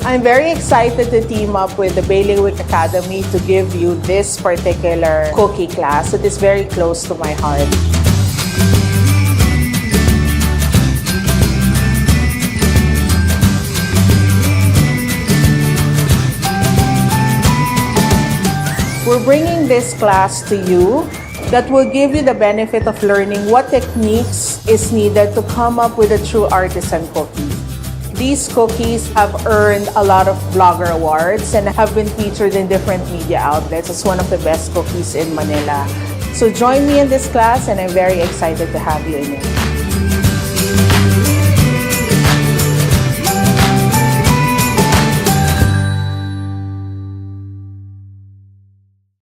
I'm very excited to team up with the Bailiwick Academy to give you this particular cookie class. It is very close to my heart. We're bringing this class to you that will give you the benefit of learning what techniques is needed to come up with a true artisan cookie. These cookies have earned a lot of blogger awards and have been featured in different media outlets as one of the best cookies in Manila. So join me in this class and I'm very excited to have you in it.